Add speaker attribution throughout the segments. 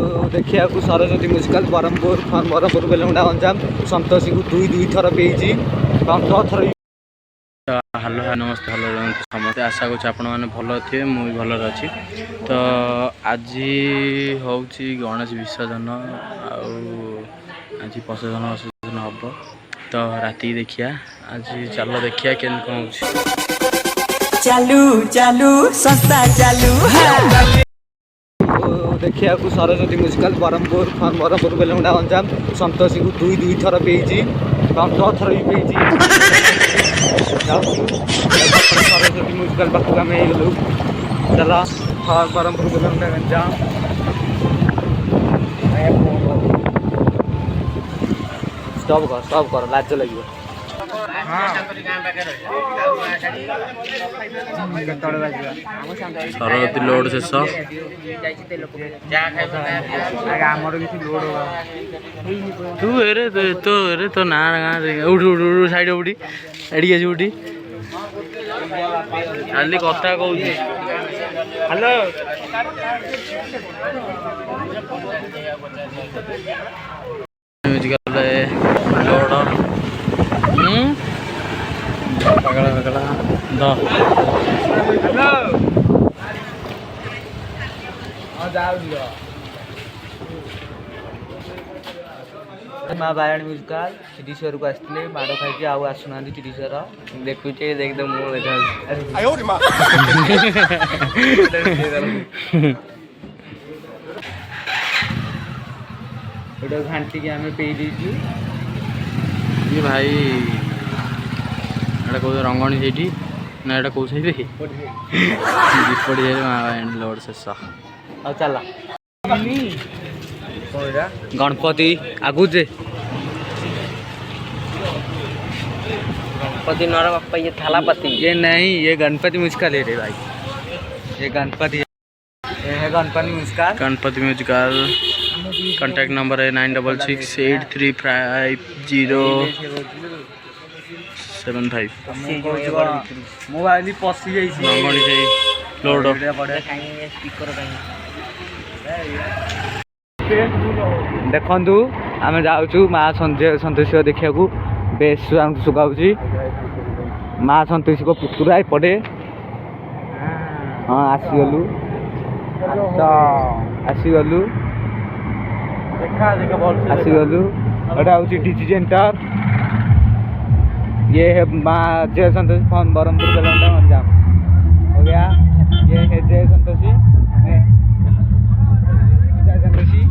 Speaker 1: देखिया सरस्वती म्यूजिकाल बरहमपुर बेलमुंडा गंजाम संतोषी को दुई थर पेजी थर।
Speaker 2: हेलो नमस्ते हेलो समस्ते आशा करूँ आपण मैंने भल थे मुझे भल अच्छी। तो आज हूँ गणेश विसर्जन आज प्रसेशन विसर्जन हम तो राति देखिया आज चलो देखिया के कौन
Speaker 3: चालू चालू संस्था चालू
Speaker 1: देखिया सरस्वती म्यूजिकाल बरहमपुर बेलमुंडा गंजाम संतोषी को दुई थर पेजी थर भी पेजी सरस्वती म्यूजिकाल पाखक आम गलु चल बरहमपुर बेलमुंडा गंजाम स्टॉप कर लाज लगे
Speaker 2: सरस्वती लोड शेष तू एरे तो ना उठ साइड उठी एडिक आज उठी खाली कथा कहूँ हेलो म्यूजिकल लोड पकड़ा द
Speaker 1: माँ बाराणी म्यूजिकाल चिड़ीश्वर को आसते माड़ खाई आसुना चिड़ीश्वर देखुचे देखते मुँह देखा घाटी आम पे
Speaker 2: ये भाई एटा कौ रंगणी से ना एटा कौ साइड दीपड़ी लोड शेष
Speaker 1: चल गणपति आगुचे
Speaker 3: गणपति नर बापा ये थालापति
Speaker 1: ये नहीं ये गणपति म्यूजिकाल है रे भाई ये गणपति है गणपति म्यूजिकाल कॉन्टैक्ट नंबर है 96683507 मोबाइल पशि
Speaker 2: रंगणी से लोड
Speaker 1: देखु आम जाऊँ माँ सन्तोषी देखा बेस सुखाऊँ माँ सन्तोषी को पुतुरा एपटे हाँ आसीगलु एटा हूँ डीजी सेंटर ये है माँ जय संतोषी बरहमपुर बेलमुंडा गंजाम हो गया। ये है जय संतोषी
Speaker 2: जय संतोषी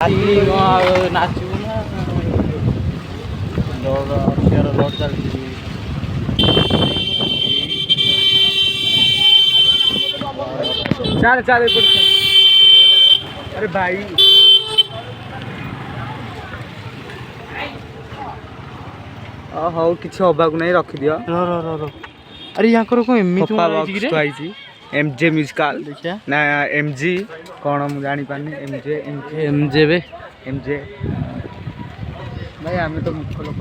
Speaker 2: नाचू ना लड़ चलती
Speaker 1: चल चल अरे भाई हौ किसी हवा को नहीं रखिदि
Speaker 2: अरे यहाँ कौन एमजी
Speaker 1: एमजे म्यूजिकल ना एमजी कौन मुझे जानी पानी एमजे
Speaker 2: एमजे बे
Speaker 1: एमजे भाई आम तो मुख लोक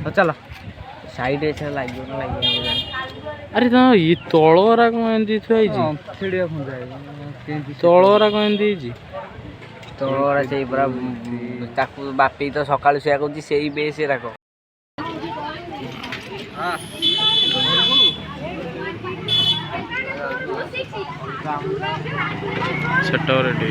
Speaker 1: कौन चल
Speaker 3: साइड रे लगे ना लगे
Speaker 2: अरे तो ये तलरा कौन एमती थुआई तलरा कौन एमती
Speaker 3: तलरा से पूरा ताकू बापी तो सकाल से कहूँ से बेस राख
Speaker 2: छटोरेटी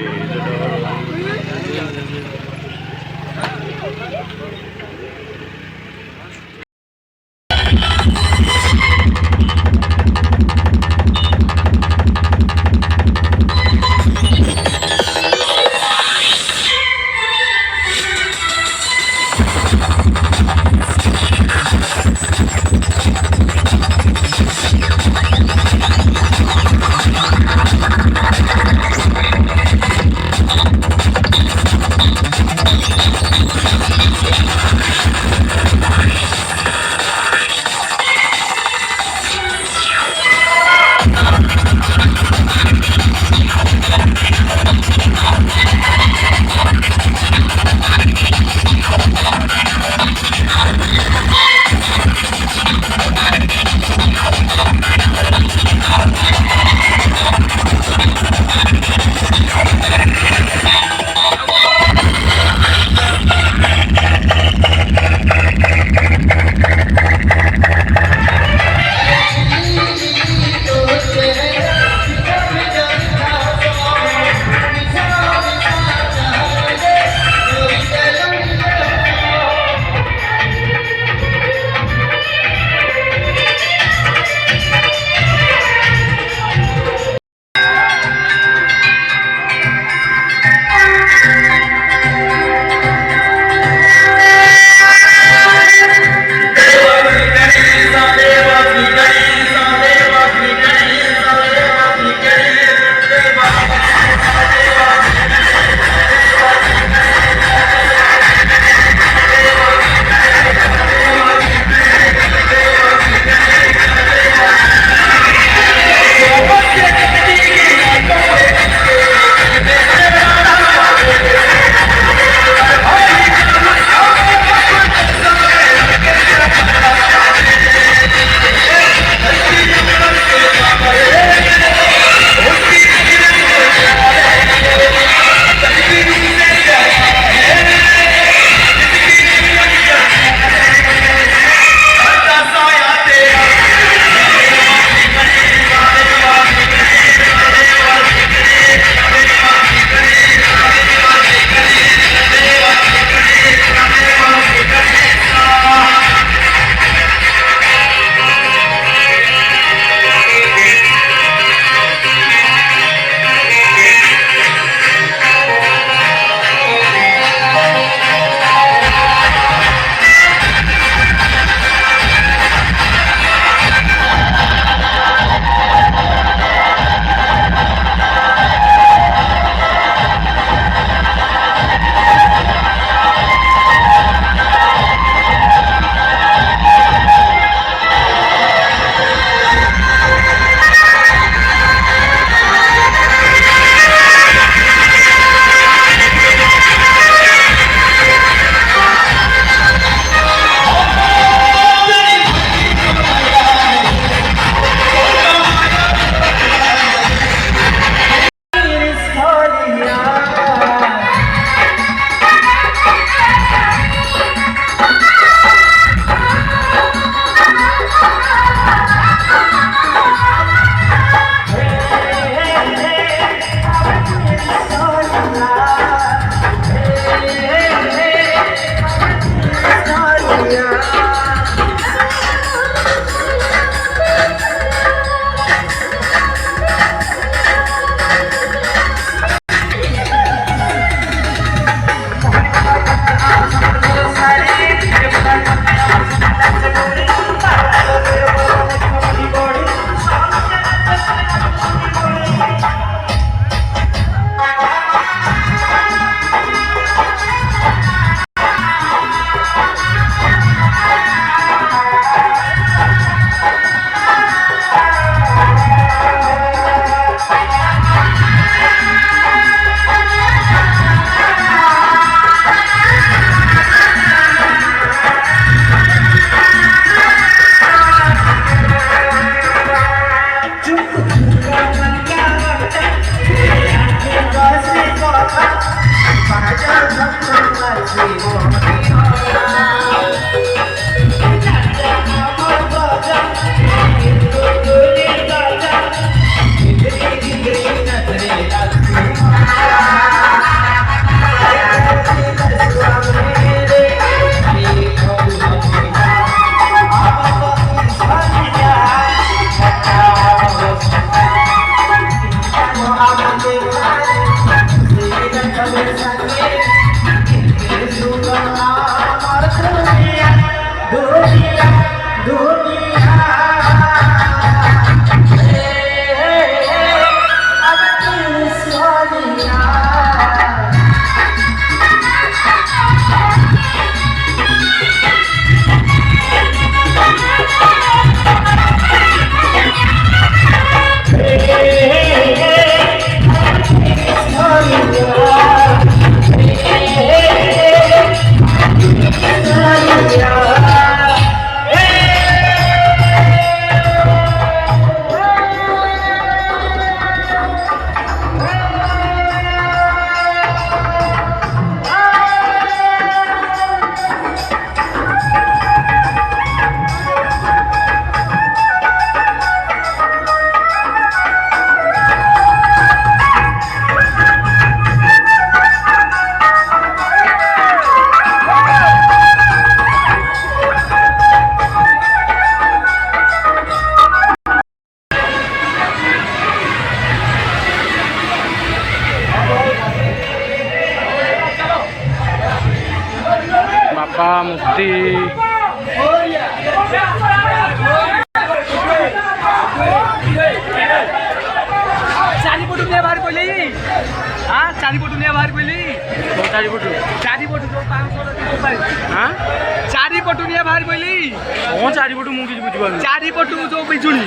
Speaker 2: ଚାରିପଟୁ ମୁଁ କିଛି ବୁଝିପାରୁନି।
Speaker 1: ଚାରିପଟୁ ଯୋଉ ବିଜୁଳି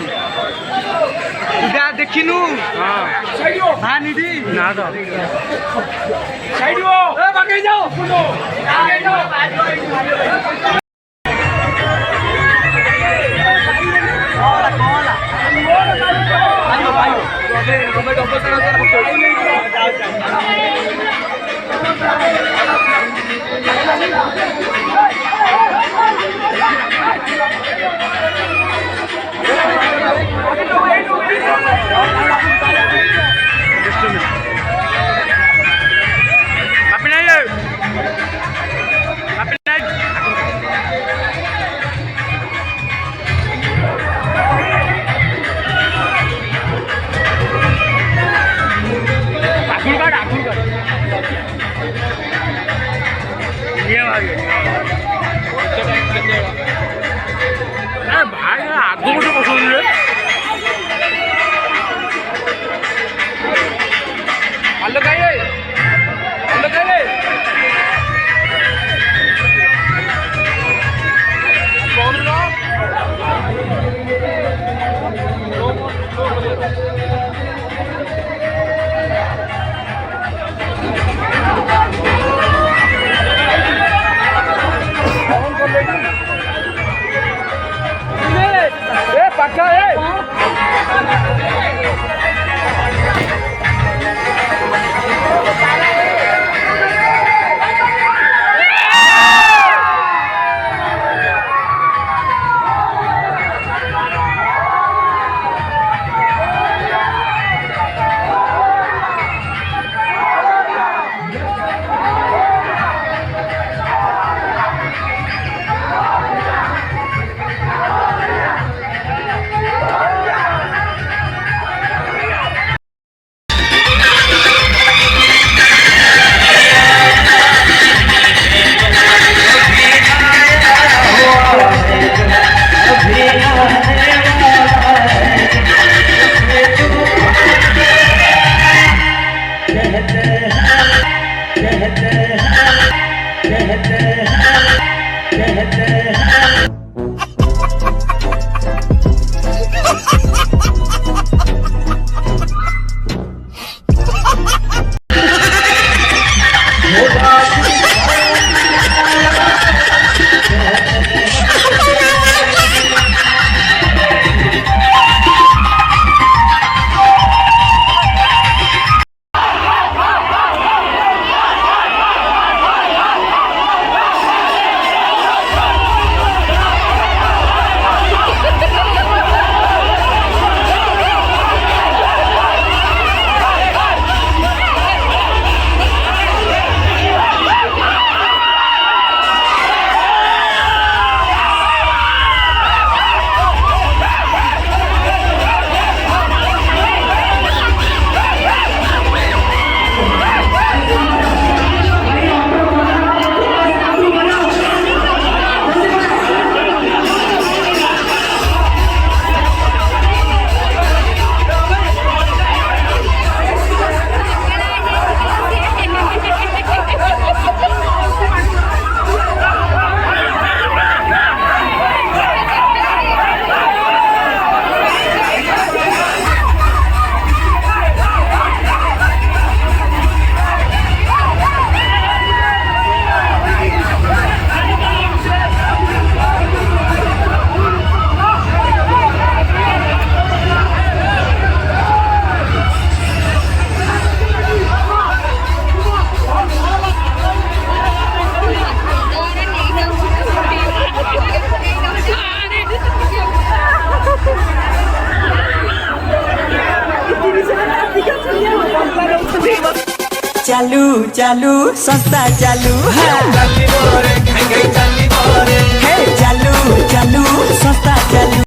Speaker 1: ତୁ ଦେଖିନୁ ଭାନିଟି
Speaker 2: ନା ତ
Speaker 1: ବାଗେଇ ଯାଅ
Speaker 2: ଭାଇ ଆଗକୁ ଗୋଟେ ବସଉଥିଲେ
Speaker 1: ହ୍ୟାଲୋ କାଇଁ ହ୍ୟାଲୋ କାଇଁ पक्का है
Speaker 4: चालू चालू संस्था चालू है चालू चालू संस्था चालू।